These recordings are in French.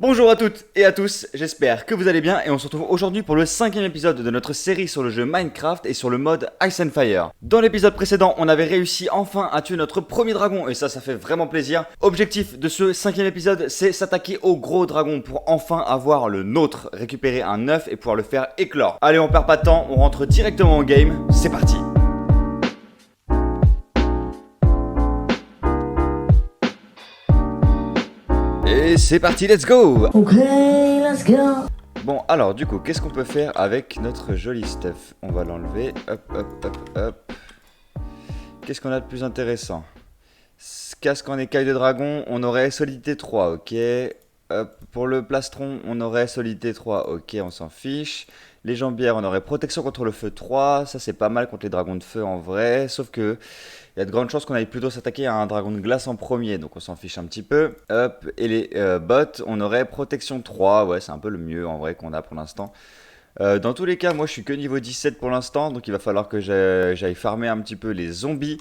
Bonjour à toutes et à tous, j'espère que vous allez bien et on se retrouve aujourd'hui pour le 5e épisode de notre série sur le jeu Minecraft et sur le mode Ice and Fire. Dans l'épisode précédent, on avait réussi enfin à tuer notre premier dragon et ça fait vraiment plaisir. Objectif de ce 5e épisode, c'est s'attaquer au gros dragon pour enfin avoir le nôtre, récupérer un œuf et pouvoir le faire éclore. Allez, on perd pas de temps, on rentre directement au game, c'est parti. Et c'est parti, let's go! Ok, let's go. Bon, alors du coup, qu'est-ce qu'on peut faire avec notre joli stuff? On va l'enlever, hop, hop, hop, hop. Qu'est-ce qu'on a de plus intéressant? Casque en écaille de dragon, on aurait solidité 3, ok. Hop, pour le plastron, on aurait solidité 3, ok, on s'en fiche. Les jambières, on aurait protection contre le feu 3, ça c'est pas mal contre les dragons de feu en vrai, sauf que il y a de grandes chances qu'on aille plutôt s'attaquer à un dragon de glace en premier, donc on s'en fiche un petit peu. Hop, et les bottes, on aurait protection 3, ouais c'est un peu le mieux en vrai qu'on a pour l'instant. Dans tous les cas, moi je suis que niveau 17 pour l'instant, donc il va falloir que j'aille farmer un petit peu les zombies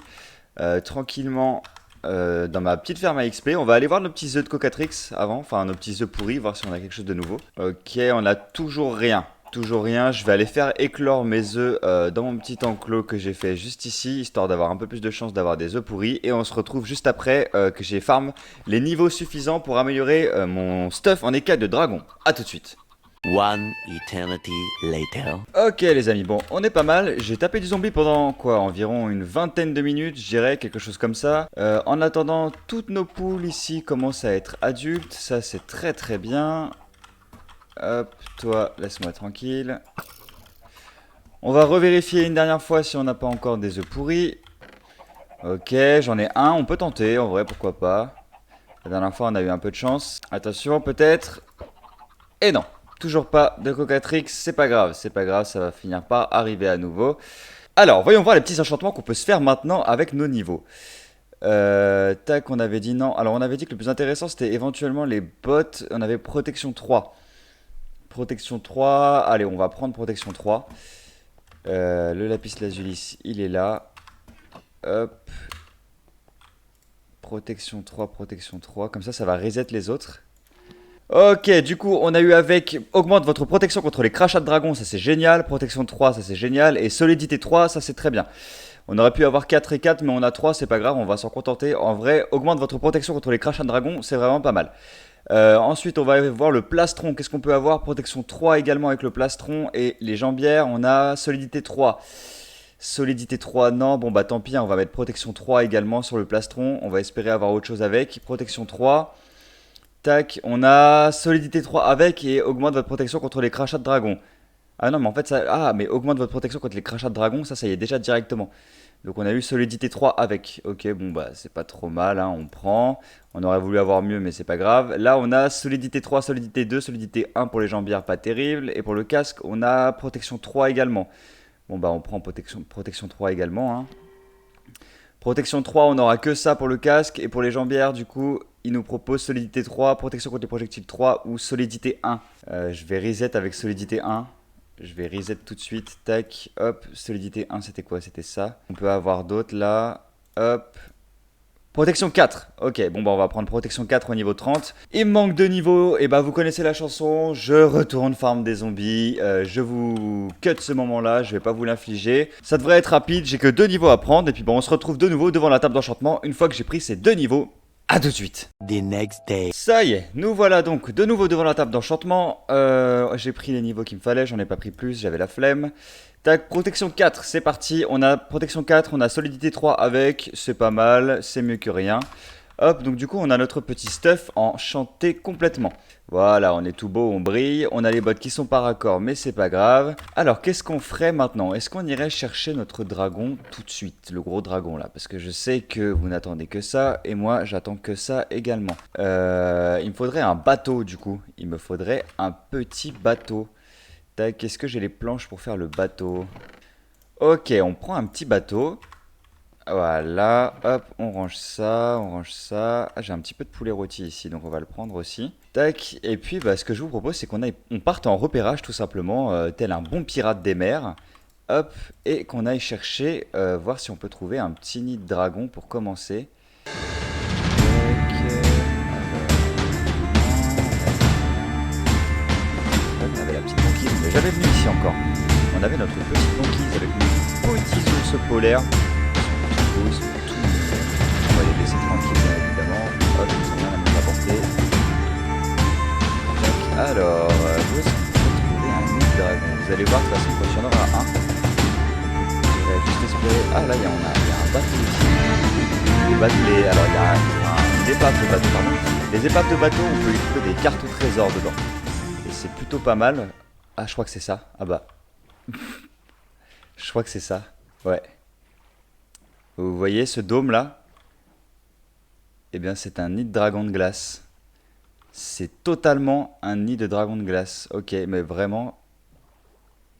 tranquillement dans ma petite ferme à XP. On va aller voir nos petits œufs de Cocatrix avant, enfin nos petits œufs pourris, voir si on a quelque chose de nouveau. Ok, on a toujours rien. Toujours rien, je vais aller faire éclore mes œufs dans mon petit enclos que j'ai fait juste ici, histoire d'avoir un peu plus de chance d'avoir des œufs pourris. Et on se retrouve juste après que j'ai farm les niveaux suffisants pour améliorer mon stuff en écaille de dragon. A tout de suite. One eternity later. Ok les amis, bon on est pas mal, j'ai tapé du zombie pendant quoi, environ une vingtaine de minutes, je dirais, quelque chose comme ça. En attendant, toutes nos poules ici commencent à être adultes, ça c'est très très bien. Hop, toi laisse-moi tranquille. On va revérifier une dernière fois si on n'a pas encore des œufs pourris. Ok, j'en ai un, on peut tenter, en vrai pourquoi pas. La dernière fois on a eu un peu de chance. Attention peut-être. Et non. Toujours pas de Cocatrix, c'est pas grave, ça va finir par arriver à nouveau. Alors, voyons voir les petits enchantements qu'on peut se faire maintenant avec nos niveaux. Tac, on avait dit non. Alors, on avait dit que le plus intéressant, c'était éventuellement les bottes. On avait protection 3. Protection 3, allez, on va prendre protection 3. Le lapis lazuli, il est là. Hop. Protection 3, protection 3. Comme ça va reset les autres. Ok, du coup, on a eu avec augmente votre protection contre les crachats de dragon, ça c'est génial. Protection 3, ça c'est génial. Et solidité 3, ça c'est très bien. On aurait pu avoir 4 et 4, mais on a 3, c'est pas grave, on va s'en contenter. En vrai, augmente votre protection contre les crachats de dragon, c'est vraiment pas mal. Ensuite, on va voir le plastron. Qu'est-ce qu'on peut avoir? Protection 3 également avec le plastron. Et les jambières, on a solidité 3. Solidité 3, non. Bon, bah tant pis, on va mettre protection 3 également sur le plastron. On va espérer avoir autre chose avec. Protection 3. Tac, on a solidité 3 avec et augmente votre protection contre les crachats de dragon. Ah non, mais en fait, ça. Ah, mais augmente votre protection contre les crachats de dragon, ça y est déjà directement. Donc on a eu solidité 3 avec. Ok, bon, bah c'est pas trop mal, hein, on prend. On aurait voulu avoir mieux, mais c'est pas grave. Là, on a solidité 3, solidité 2, solidité 1 pour les jambières, pas terrible. Et pour le casque, on a protection 3 également. Bon, bah on prend protection 3 également, hein. Protection 3, on n'aura que ça pour le casque. Et pour les jambières, du coup, il nous propose solidité 3, protection contre les projectiles 3 ou solidité 1. Je vais reset avec solidité 1. Je vais reset tout de suite. Tac, hop, solidité 1, c'était quoi? C'était ça. On peut avoir d'autres là. Hop. Protection 4. Ok, bon bah on va prendre protection 4 au niveau 30. Il me manque 2 niveaux. Et bah vous connaissez la chanson. Je retourne farm des zombies. Je vous cut ce moment-là. Je vais pas vous l'infliger. Ça devrait être rapide. J'ai que 2 niveaux à prendre. Et puis bon, on se retrouve de nouveau devant la table d'enchantement une fois que j'ai pris ces 2 niveaux. A tout de suite. The next day. Ça y est, nous voilà donc de nouveau devant la table d'enchantement. J'ai pris les niveaux qu'il me fallait, j'en ai pas pris plus, j'avais la flemme. Tac, protection 4, c'est parti. On a protection 4, on a solidité 3 avec, c'est pas mal, c'est mieux que rien. Hop, donc du coup on a notre petit stuff enchanté complètement. Voilà, on est tout beau, on brille, on a les bottes qui sont pas raccord, mais c'est pas grave. Alors, qu'est-ce qu'on ferait maintenant? Est-ce qu'on irait chercher notre dragon tout de suite, le gros dragon là? Parce que je sais que vous n'attendez que ça, et moi j'attends que ça également. Il me faudrait un bateau du coup, il me faudrait un petit bateau. Tac, est-ce que j'ai les planches pour faire le bateau? Ok, on prend un petit bateau. Voilà, hop, on range ça, on range ça. Ah, j'ai un petit peu de poulet rôti ici, donc on va le prendre aussi. Tac, et puis bah, ce que je vous propose, c'est on parte en repérage tout simplement, tel un bon pirate des mers. Hop, et qu'on aille chercher, voir si on peut trouver un petit nid de dragon pour commencer. Tac, jamais venu ici encore. On avait notre petite banquise avec nos petits ours polaires. Ils sont tout beaux, ils sont tout mignons. On va les laisser tranquilles, bien évidemment. Hop, ils ont rien à nous apporter. Donc, alors, où est-ce qu'on peut trouver un nid de dragon? Vous allez voir, de toute façon, quand il y en aura un, on va juste espérer. Ah, là, il y a un bateau ici. Alors, il y a une épave de bateau, pardon. Les épaves de bateau, on peut y trouver des cartes au trésor dedans. Et c'est plutôt pas mal. Ah, je crois que c'est ça. Ah bah. Je crois que c'est ça. Ouais. Vous voyez ce dôme là? Eh bien, c'est un nid de dragon de glace. C'est totalement un nid de dragon de glace. Ok, mais vraiment.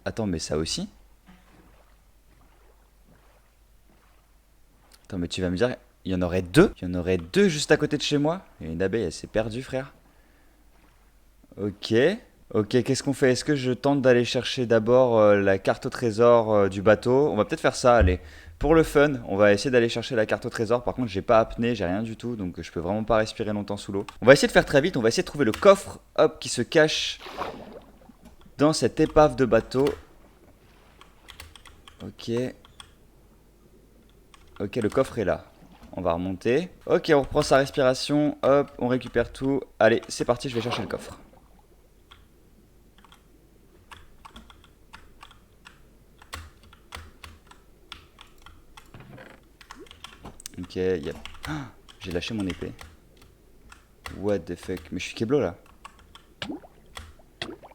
Attends, mais ça aussi? Attends, mais tu vas me dire, il y en aurait deux? Il y en aurait deux juste à côté de chez moi? Et une abeille, elle s'est perdue, frère. Ok. Ok, qu'est-ce qu'on fait? Est-ce que je tente d'aller chercher d'abord la carte au trésor du bateau? On va peut-être faire ça, allez. Pour le fun, on va essayer d'aller chercher la carte au trésor. Par contre, j'ai pas apnée, j'ai rien du tout, donc je peux vraiment pas respirer longtemps sous l'eau. On va essayer de faire très vite, on va essayer de trouver le coffre, hop, qui se cache dans cette épave de bateau. Ok. Ok, le coffre est là. On va remonter. Ok, on reprend sa respiration, hop, on récupère tout. Allez, c'est parti, je vais chercher le coffre. Ok, yep. Ah, j'ai lâché mon épée. What the fuck? Mais je suis Keblo là.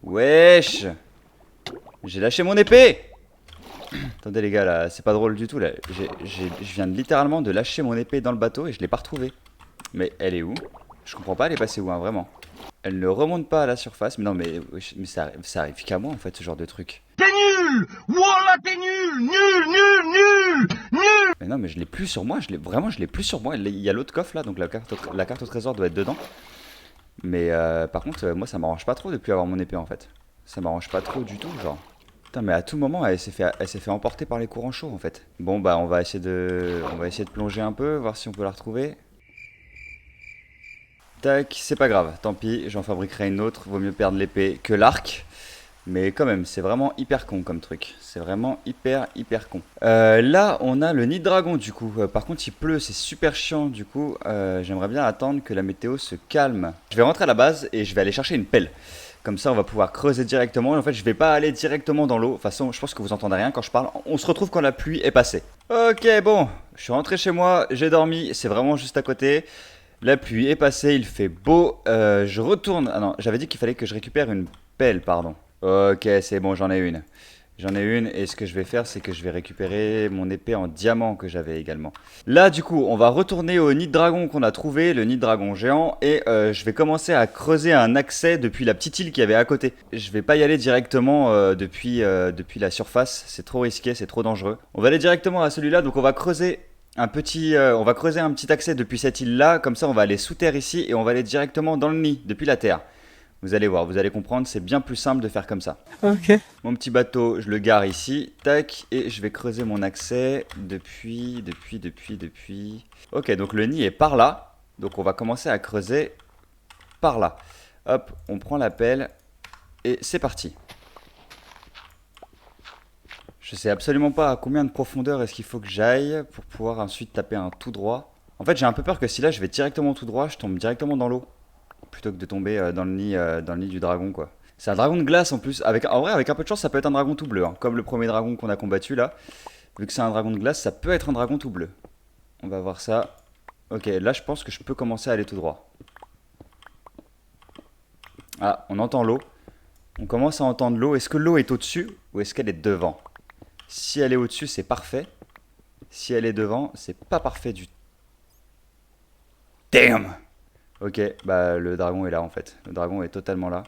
Wesh! J'ai lâché mon épée! Attendez les gars là, c'est pas drôle du tout là. Je viens littéralement de lâcher mon épée dans le bateau et je l'ai pas retrouvée. Mais elle est où? Je comprends pas, elle est passée où, hein, vraiment. Elle ne remonte pas à la surface. Mais non, mais ça arrive qu'à moi en fait, ce genre de truc. T'es nul! Voilà, t'es nul! Nul, nul, nul! Nul! Mais non, mais je l'ai plus sur moi. Vraiment, je l'ai plus sur moi. Il y a l'autre coffre là, donc la carte au trésor doit être dedans. Mais par contre, moi ça m'arrange pas trop depuis avoir mon épée en fait. Ça m'arrange pas trop du tout, genre. Putain, mais à tout moment, elle s'est fait emporter par les courants chauds en fait. Bon, bah, on va essayer de plonger un peu, voir si on peut la retrouver. Tac, c'est pas grave, tant pis, j'en fabriquerai une autre. Vaut mieux perdre l'épée que l'arc. Mais quand même, c'est vraiment hyper con comme truc. C'est vraiment hyper con. Là, on a le nid de dragon du coup. Par contre, il pleut, c'est super chiant du coup. J'aimerais bien attendre que la météo se calme. Je vais rentrer à la base et je vais aller chercher une pelle. Comme ça, on va pouvoir creuser directement. Et en fait, je vais pas aller directement dans l'eau. De toute façon, je pense que vous entendez rien quand je parle. On se retrouve quand la pluie est passée. Ok, bon. Je suis rentré chez moi. J'ai dormi. C'est vraiment juste à côté. La pluie est passée. Il fait beau. Je retourne. Ah non, j'avais dit qu'il fallait que je récupère une pelle, pardon. Ok, c'est bon, j'en ai une. J'en ai une et ce que je vais faire, c'est que je vais récupérer mon épée en diamant que j'avais également. Là, du coup, on va retourner au nid de dragon qu'on a trouvé, le nid de dragon géant, et je vais commencer à creuser un accès depuis la petite île qu'il y avait à côté. Je vais pas y aller directement depuis la surface, c'est trop risqué, c'est trop dangereux. On va aller directement à celui-là, donc on va creuser un petit accès depuis cette île-là, comme ça on va aller sous terre ici et on va aller directement dans le nid, depuis la terre. Vous allez voir, vous allez comprendre, c'est bien plus simple de faire comme ça. Ok. Mon petit bateau, je le gare ici, tac, et je vais creuser mon accès depuis. Ok, donc le nid est par là, donc on va commencer à creuser par là. Hop, on prend la pelle, et c'est parti. Je sais absolument pas à combien de profondeur est-ce qu'il faut que j'aille pour pouvoir ensuite taper un tout droit. En fait, j'ai un peu peur que si là je vais directement tout droit, je tombe directement dans l'eau. Plutôt que de tomber dans le nid du dragon, quoi. C'est un dragon de glace en plus. En vrai, avec un peu de chance, ça peut être un dragon tout bleu. Hein. Comme le premier dragon qu'on a combattu là. Vu que c'est un dragon de glace, ça peut être un dragon tout bleu. On va voir ça. Ok, là je pense que je peux commencer à aller tout droit. Ah, on entend l'eau. On commence à entendre l'eau. Est-ce que l'eau est au-dessus ou est-ce qu'elle est devant? Si elle est au-dessus, c'est parfait. Si elle est devant, c'est pas parfait du tout. Damn! Ok, bah le dragon est là en fait. Le dragon est totalement là.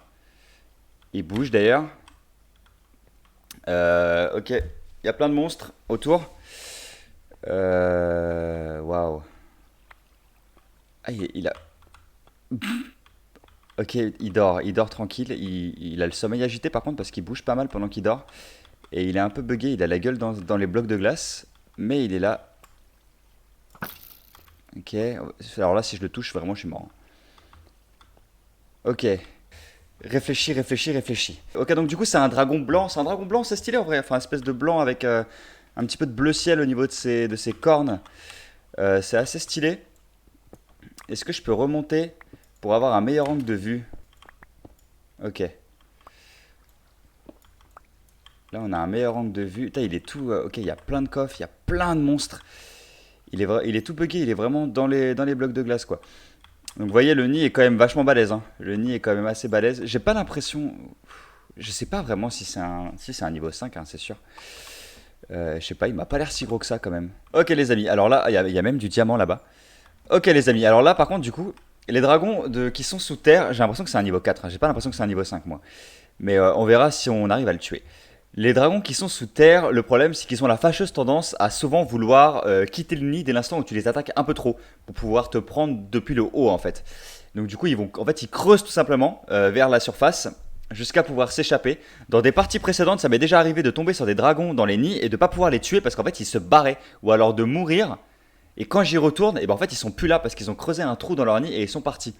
Il bouge d'ailleurs. Ok, il y a plein de monstres autour. Waouh. Ah, il a... Ok, il dort tranquille. Il a le sommeil agité par contre parce qu'il bouge pas mal pendant qu'il dort. Et il est un peu bugué, il a la gueule dans les blocs de glace. Mais il est là. Ok, alors là si je le touche, vraiment je suis mort. Ok. Réfléchis, réfléchis, réfléchis. Ok, donc du coup, c'est un dragon blanc. C'est un dragon blanc, c'est stylé en vrai. Enfin, une espèce de blanc avec un petit peu de bleu ciel au niveau de ses cornes. C'est assez stylé. Est-ce que je peux remonter pour avoir un meilleur angle de vue? Ok. Là, on a un meilleur angle de vue. Putain, il est tout... ok, il y a plein de coffres, il y a plein de monstres. Il est tout bugué, il est vraiment dans les blocs de glace, quoi. Donc vous voyez, le nid est quand même vachement balèze, hein. Le nid est quand même assez balèze. J'ai pas l'impression... Je sais pas vraiment si c'est un niveau 5, hein, c'est sûr. Je sais pas, il m'a pas l'air si gros que ça quand même. Ok les amis, alors là, il y a même du diamant là-bas. Ok les amis, alors là par contre du coup, les dragons qui sont sous terre, j'ai l'impression que c'est un niveau 4, hein. J'ai pas l'impression que c'est un niveau 5 moi. Mais on verra si on arrive à le tuer. Les dragons qui sont sous terre, le problème c'est qu'ils ont la fâcheuse tendance à souvent vouloir quitter le nid dès l'instant où tu les attaques un peu trop, pour pouvoir te prendre depuis le haut en fait. Donc du coup ils creusent tout simplement vers la surface, jusqu'à pouvoir s'échapper. Dans des parties précédentes ça m'est déjà arrivé de tomber sur des dragons dans les nids et de pas pouvoir les tuer parce qu'en fait ils se barraient, ou alors de mourir. Et quand j'y retourne, et ben en fait ils sont plus là parce qu'ils ont creusé un trou dans leur nid et ils sont partis.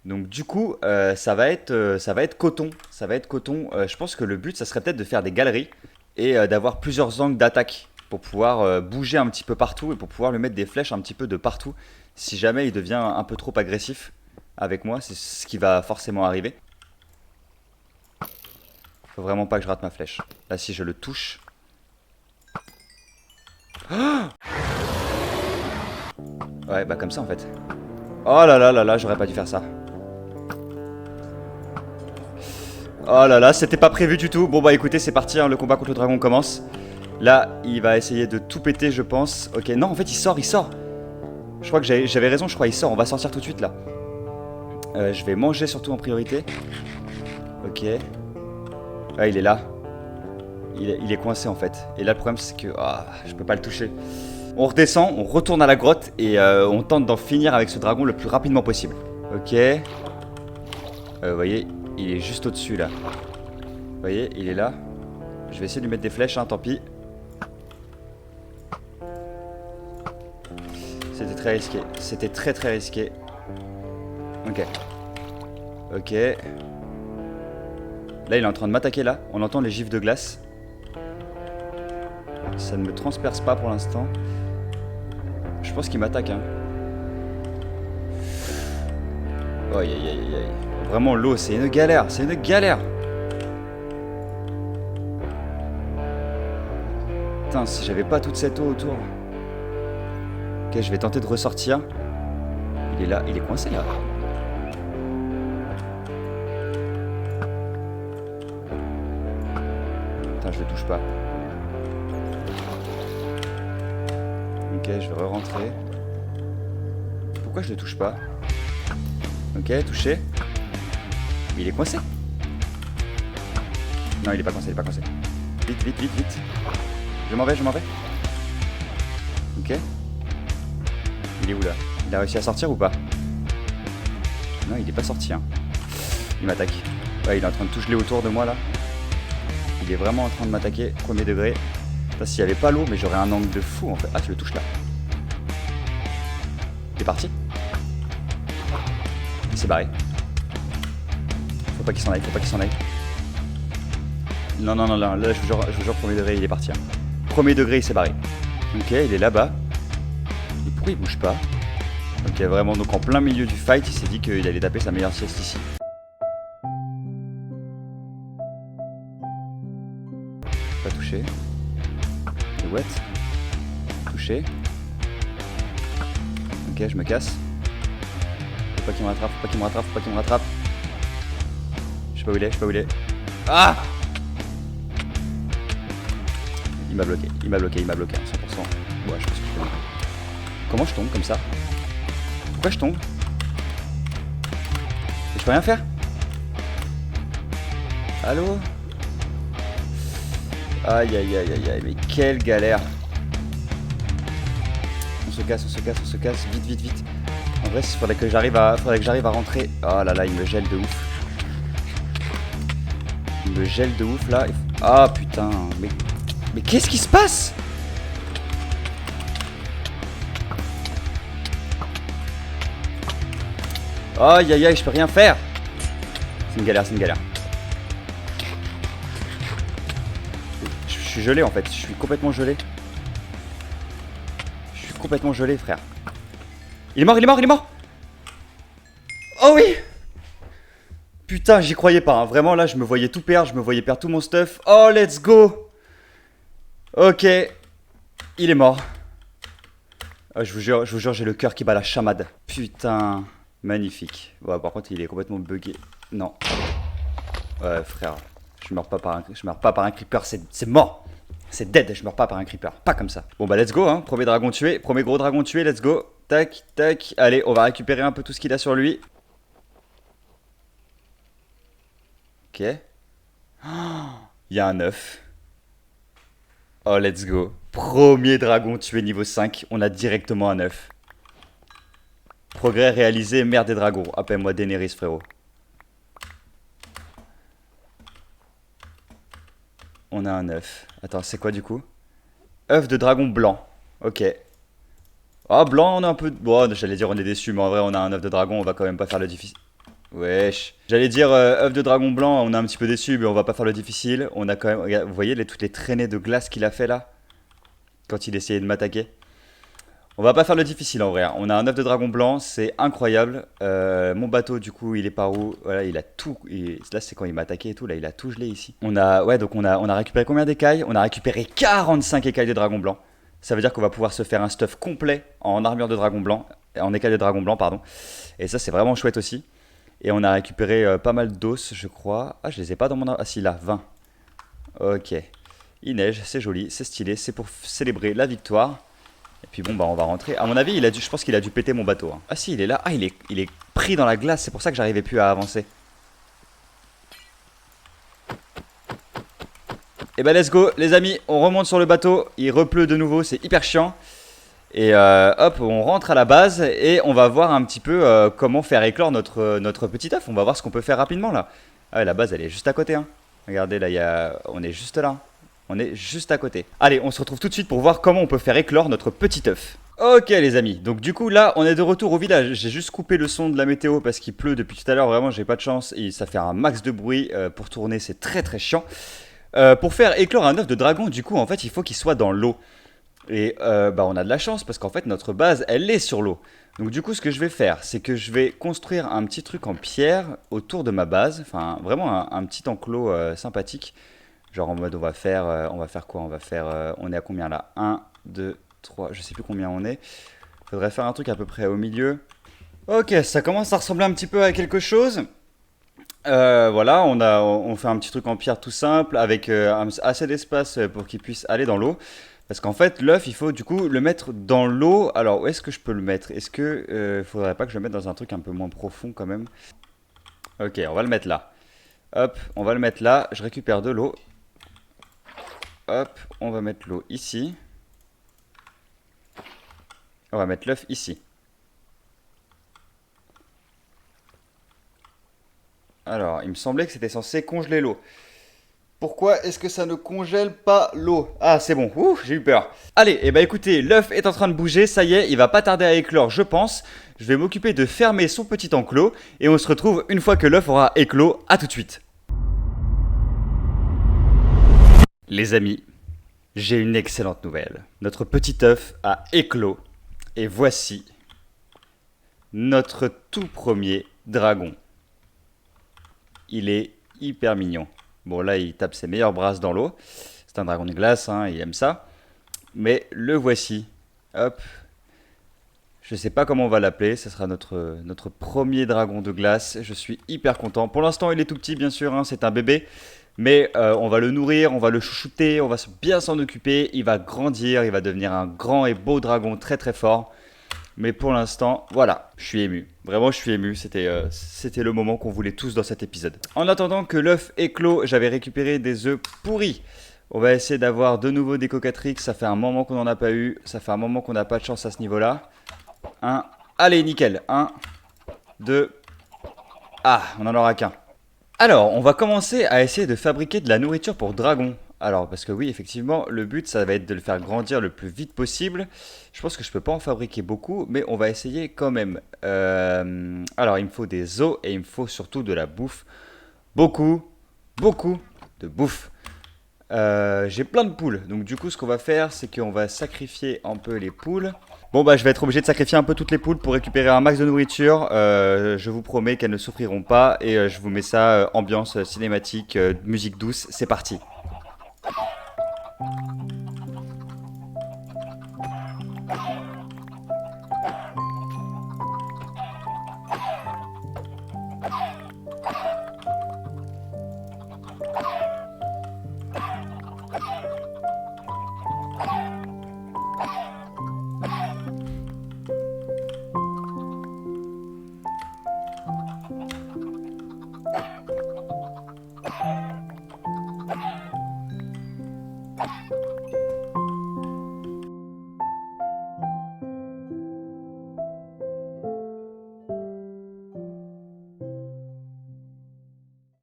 Donc du coup, ça va être coton. Ça va être coton. Je pense que le but, ça serait peut-être de faire des galeries et d'avoir plusieurs angles d'attaque pour pouvoir bouger un petit peu partout et pour pouvoir lui mettre des flèches un petit peu de partout. Si jamais il devient un peu trop agressif avec moi, c'est ce qui va forcément arriver. Faut vraiment pas que je rate ma flèche. Là, si je le touche... Oh ouais, bah comme ça en fait. Oh là là là là, j'aurais pas dû faire ça. Oh là là, c'était pas prévu du tout. Bon bah écoutez, c'est parti, hein, le combat contre le dragon commence. Là, il va essayer de tout péter, je pense. Ok, non, en fait, il sort. Je crois que j'avais raison, je crois, il sort. On va sortir tout de suite, là. Je vais manger surtout en priorité. Ok. Ah, il est là. Il est coincé, en fait. Et là, le problème, c'est que je peux pas le toucher. On redescend, on retourne à la grotte et on tente d'en finir avec ce dragon le plus rapidement possible. Ok. Vous voyez, il est juste au-dessus là. Vous voyez, il est là. Je vais essayer de lui mettre des flèches, hein, tant pis. C'était très risqué. C'était très très risqué. Ok. Ok. Là, il est en train de m'attaquer là. On entend les gifles de glace. Ça ne me transperce pas pour l'instant. Je pense qu'il m'attaque, hein. Oh, aïe aïe aïe aïe. Vraiment, l'eau, c'est une galère. C'est une galère. Putain, si j'avais pas toute cette eau autour. Ok, je vais tenter de ressortir. Il est là, il est coincé là. Putain, je le touche pas. Ok, je vais re-rentrer. Pourquoi je le touche pas? Ok, touché. Mais il est coincé. Non, il est pas coincé, il est pas coincé. Vite, vite, vite, vite. Je m'en vais, je m'en vais. Ok. Il est où là? Il a réussi à sortir ou pas? Non, il est pas sorti, hein. Il m'attaque. Ouais, il est en train de tout geler autour de moi là. Il est vraiment en train de m'attaquer, premier degré. S'il n'y avait pas l'eau, mais j'aurais un angle de fou en fait. Ah, tu le touches là. Il est parti. Il s'est barré. Faut pas qu'il s'en aille, faut pas qu'il s'en aille. Non, non, non, non, là je vous jure, premier degré, il est parti. Hein. Premier degré, il s'est barré. Ok, il est là-bas. Et pourquoi il bouge pas? Ok, vraiment, donc en plein milieu du fight, il s'est dit qu'il allait taper sa meilleure sieste ici. Pas touché. Et what? Touché. Ok, je me casse. Faut pas qu'il me rattrape, faut pas qu'il me rattrape, faut pas qu'il me rattrape. Je sais pas où il est, je sais pas où il est. Ah! Il m'a bloqué, il m'a bloqué, il m'a bloqué à 100%. Ouais, je pense que je peux. Comment je tombe comme ça? Pourquoi je tombe? Et je peux rien faire? Allô? Aïe aïe aïe aïe aïe, mais quelle galère! On se casse, on se casse, on se casse, vite, vite, vite. En vrai, il faudrait que j'arrive à rentrer. Oh là là, il me gèle de ouf. Il me gèle de ouf là. Ah putain, mais qu'est-ce qui se passe? Aïe aïe aïe, je peux rien faire. C'est une galère, c'est une galère. Je suis gelé en fait, je suis complètement gelé. Je suis complètement gelé, frère. Il est mort, il est mort, il est mort. Oh oui. Putain, j'y croyais pas, hein. Vraiment là, je me voyais tout perdre, je me voyais perdre tout mon stuff. Oh, let's go. Ok. Il est mort. Oh, je vous jure, j'ai le cœur qui bat la chamade. Putain, magnifique. Ouais, par contre, il est complètement bugué. Non. Ouais, frère, je meurs pas par un creeper, c'est mort. C'est dead, je meurs pas par un creeper. Pas comme ça. Bon bah let's go, hein. Premier dragon tué, premier gros dragon tué, let's go. Tac, tac. Allez, on va récupérer un peu tout ce qu'il a sur lui. Ok. Il y a un œuf. Oh, let's go. Premier dragon tué niveau 5. On a directement un œuf. Progrès réalisé, mère des dragons. Appelle-moi Daenerys, frérot. On a un œuf. Attends, c'est quoi du coup? œuf de dragon blanc. Ok. Ah, blanc, on est un peu... Bon, j'allais dire on est déçu, mais en vrai, on a un œuf de dragon. On va quand même pas faire le difficile. Wesh. J'allais dire œuf de dragon blanc, on est un petit peu déçu, mais on va pas faire le difficile. On a quand même... Regarde, vous voyez toutes les traînées de glace qu'il a fait là? Quand il essayait de m'attaquer. On va pas faire le difficile en vrai. Hein. On a un œuf de dragon blanc, c'est incroyable. Mon bateau du coup, il est par où? Voilà, il a tout. Là, c'est quand il m'a attaqué et tout. Là, il a tout gelé ici. Ouais, donc on a récupéré combien d'écailles? On a récupéré 45 écailles de dragon blanc. Ça veut dire qu'on va pouvoir se faire un stuff complet en armure de dragon blanc, en écailles de dragon blanc, pardon. Et ça, c'est vraiment chouette aussi. Et on a récupéré pas mal d'os, je crois. Ah, je les ai pas dans mon... Ah si, là, 20. Ok. Il neige, c'est joli, c'est stylé, c'est pour célébrer la victoire. Et puis bon, bah on va rentrer. À mon avis, je pense qu'il a dû péter mon bateau. Hein. Ah si, il est là. Ah, il est pris dans la glace, c'est pour ça que j'arrivais plus à avancer. Et bah let's go, les amis, on remonte sur le bateau. Il repleut de nouveau, c'est hyper chiant. Et hop, on rentre à la base et on va voir un petit peu comment faire éclore notre petit œuf. On va voir ce qu'on peut faire rapidement là. Ah, la base, elle est juste à côté. Hein. Regardez, là, on est juste là. On est juste à côté. Allez, on se retrouve tout de suite pour voir comment on peut faire éclore notre petit œuf. Ok les amis, donc du coup là on est de retour au village. J'ai juste coupé le son de la météo parce qu'il pleut depuis tout à l'heure. Vraiment j'ai pas de chance et ça fait un max de bruit pour tourner, c'est très très chiant. Pour faire éclore un œuf de dragon, du coup en fait il faut qu'il soit dans l'eau. Et bah on a de la chance parce qu'en fait notre base elle est sur l'eau. Donc du coup ce que je vais faire c'est que je vais construire un petit truc en pierre autour de ma base. Enfin vraiment un petit enclos sympathique. Genre en mode on va faire quoi? On est à combien là? 1, 2, 3, je sais plus combien on est. Faudrait faire un truc à peu près au milieu. Ok, ça commence à ressembler un petit peu à quelque chose. Voilà, on fait un petit truc en pierre tout simple avec assez d'espace pour qu'il puisse aller dans l'eau. Parce qu'en fait l'œuf il faut du coup le mettre dans l'eau. Alors où est-ce que je peux le mettre? Est-ce que faudrait pas que je le mette dans un truc un peu moins profond quand même? Ok, on va le mettre là. Hop, on va le mettre là, je récupère de l'eau. Hop, on va mettre l'eau ici. On va mettre l'œuf ici. Alors, il me semblait que c'était censé congeler l'eau. Pourquoi est-ce que ça ne congèle pas l'eau? Ah, c'est bon. Ouh, j'ai eu peur. Allez, et bah écoutez, l'œuf est en train de bouger. Ça y est, il va pas tarder à éclore, je pense. Je vais m'occuper de fermer son petit enclos. Et on se retrouve une fois que l'œuf aura éclos. À tout de suite. Les amis, j'ai une excellente nouvelle. Notre petit œuf a éclos. Et voici notre tout premier dragon. Il est hyper mignon. Bon là il tape ses meilleures brasses dans l'eau. C'est un dragon de glace, hein, il aime ça. Mais le voici. Hop. Je sais pas comment on va l'appeler. Ce sera notre premier dragon de glace. Je suis hyper content. Pour l'instant il est tout petit bien sûr, hein, c'est un bébé. Mais on va le nourrir, on va le chouchouter, on va bien s'en occuper. Il va grandir, il va devenir un grand et beau dragon très très fort. Mais pour l'instant, voilà, je suis ému. Vraiment, je suis ému. C'était le moment qu'on voulait tous dans cet épisode. En attendant que l'œuf éclot, j'avais récupéré des œufs pourris. On va essayer d'avoir de nouveau des cocatrix. Ça fait un moment qu'on n'en a pas eu. Ça fait un moment qu'on n'a pas de chance à ce niveau-là. Allez, nickel. 1, 2. Ah, on n'en aura qu'un. Alors, on va commencer à essayer de fabriquer de la nourriture pour dragon. Alors, parce que oui, effectivement, le but, ça va être de le faire grandir le plus vite possible. Je pense que je peux pas en fabriquer beaucoup, mais on va essayer quand même. Alors, il me faut des os et il me faut surtout de la bouffe beaucoup de bouffe. J'ai plein de poules, donc du coup ce qu'on va faire c'est qu'on va sacrifier un peu les poules. Bon bah je vais être obligé de sacrifier un peu toutes les poules pour récupérer un max de nourriture. Je vous promets qu'elles ne souffriront pas et je vous mets ça ambiance cinématique, musique douce, c'est parti.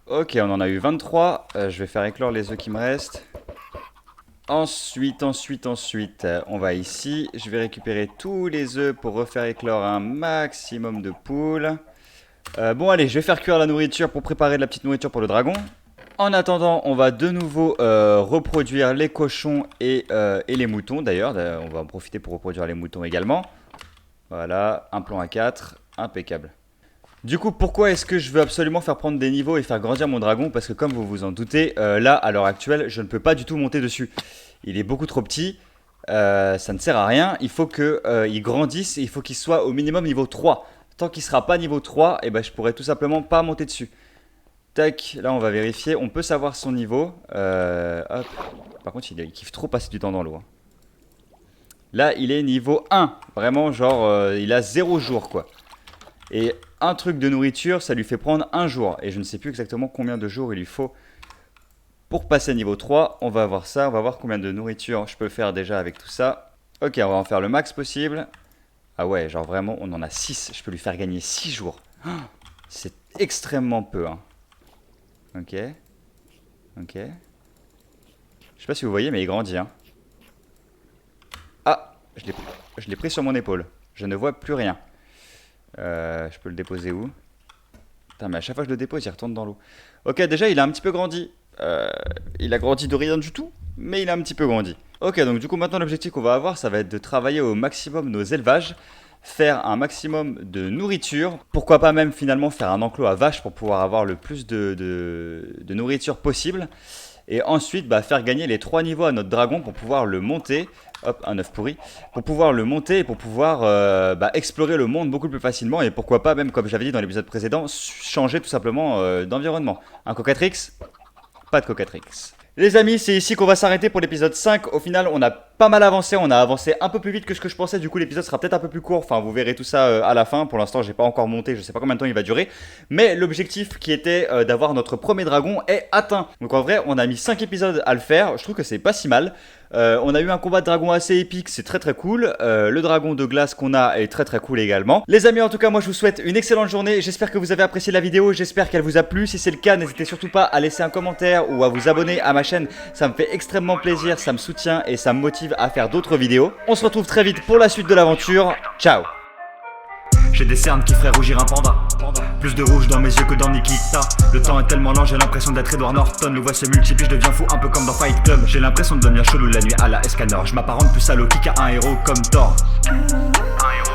Ok, on en a eu 23. Je vais faire éclore les œufs qui me restent. Ensuite, on va ici. Je vais récupérer tous les œufs pour refaire éclore un maximum de poules. Bon, allez, je vais faire cuire la nourriture pour préparer de la petite nourriture pour le dragon. En attendant, on va de nouveau reproduire les cochons et les moutons. D'ailleurs, on va en profiter pour reproduire les moutons également. Voilà, un plan à 4, impeccable. Du coup, pourquoi est-ce que je veux absolument faire prendre des niveaux et faire grandir mon dragon? Parce que comme vous vous en doutez, là, à l'heure actuelle, je ne peux pas du tout monter dessus. Il est beaucoup trop petit, ça ne sert à rien. Il faut qu'il grandisse et il faut qu'il soit au minimum niveau 3. Tant qu'il ne sera pas niveau 3, eh ben, je pourrais tout simplement pas monter dessus. Tac, là on va vérifier, on peut savoir son niveau. Hop. Par contre, il kiffe trop passer du temps dans l'eau. Là, il est niveau 1. Vraiment, genre, il a 0 jour, quoi. Et un truc de nourriture, ça lui fait prendre 1 jour. Et je ne sais plus exactement combien de jours il lui faut pour passer niveau 3. On va voir ça, on va voir combien de nourriture je peux faire déjà avec tout ça. Ok, on va en faire le max possible. Ah ouais, genre vraiment, on en a 6. Je peux lui faire gagner 6 jours. C'est extrêmement peu, hein. Ok. Ok. Je sais pas si vous voyez, mais il grandit, hein. Ah, je l'ai pris sur mon épaule. Je ne vois plus rien. Je peux le déposer où? Putain, mais à chaque fois que je le dépose, il retourne dans l'eau. Ok, déjà, il a un petit peu grandi. Il a grandi de rien du tout, mais il a un petit peu grandi. Ok, donc du coup, maintenant, l'objectif qu'on va avoir, ça va être de travailler au maximum nos élevages, faire un maximum de nourriture. Pourquoi pas même, finalement, faire un enclos à vaches pour pouvoir avoir le plus de nourriture possible. Et ensuite, bah, faire gagner les 3 niveaux à notre dragon pour pouvoir le monter. Hop, un œuf pourri. Pour pouvoir le monter et pour pouvoir explorer le monde beaucoup plus facilement. Et pourquoi pas, même comme j'avais dit dans l'épisode précédent, changer tout simplement d'environnement. Un cocatrix? Pas de cocatrix. Les amis, c'est ici qu'on va s'arrêter pour l'épisode 5. Au final, on a pas mal avancé, on a avancé un peu plus vite que ce que je pensais. Du coup, l'épisode sera peut-être un peu plus court. Enfin, vous verrez tout ça à la fin. Pour l'instant, j'ai pas encore monté, je sais pas combien de temps il va durer. Mais l'objectif qui était d'avoir notre premier dragon est atteint. Donc en vrai, on a mis 5 épisodes à le faire. Je trouve que c'est pas si mal. On a eu un combat de dragon assez épique, c'est très très cool. Le dragon de glace qu'on a est très très cool également. Les amis, en tout cas, moi je vous souhaite une excellente journée. J'espère que vous avez apprécié la vidéo, j'espère qu'elle vous a plu. Si c'est le cas, n'hésitez surtout pas à laisser un commentaire ou à vous abonner à ma chaîne. Ça me fait extrêmement plaisir, ça me soutient et ça me motive à faire d'autres vidéos. On se retrouve très vite pour la suite de l'aventure. Ciao. J'ai des cernes qui feraient rougir un panda. Plus de rouge dans mes yeux que dans Nikita. Le temps est tellement lent, j'ai l'impression d'être Edward Norton. Le voix se multiplie, je deviens fou un peu comme dans Fight Club. J'ai l'impression de devenir chelou la nuit à la Escanor. Je m'apparente plus à Loki qu'à un héros comme Thor. Un héros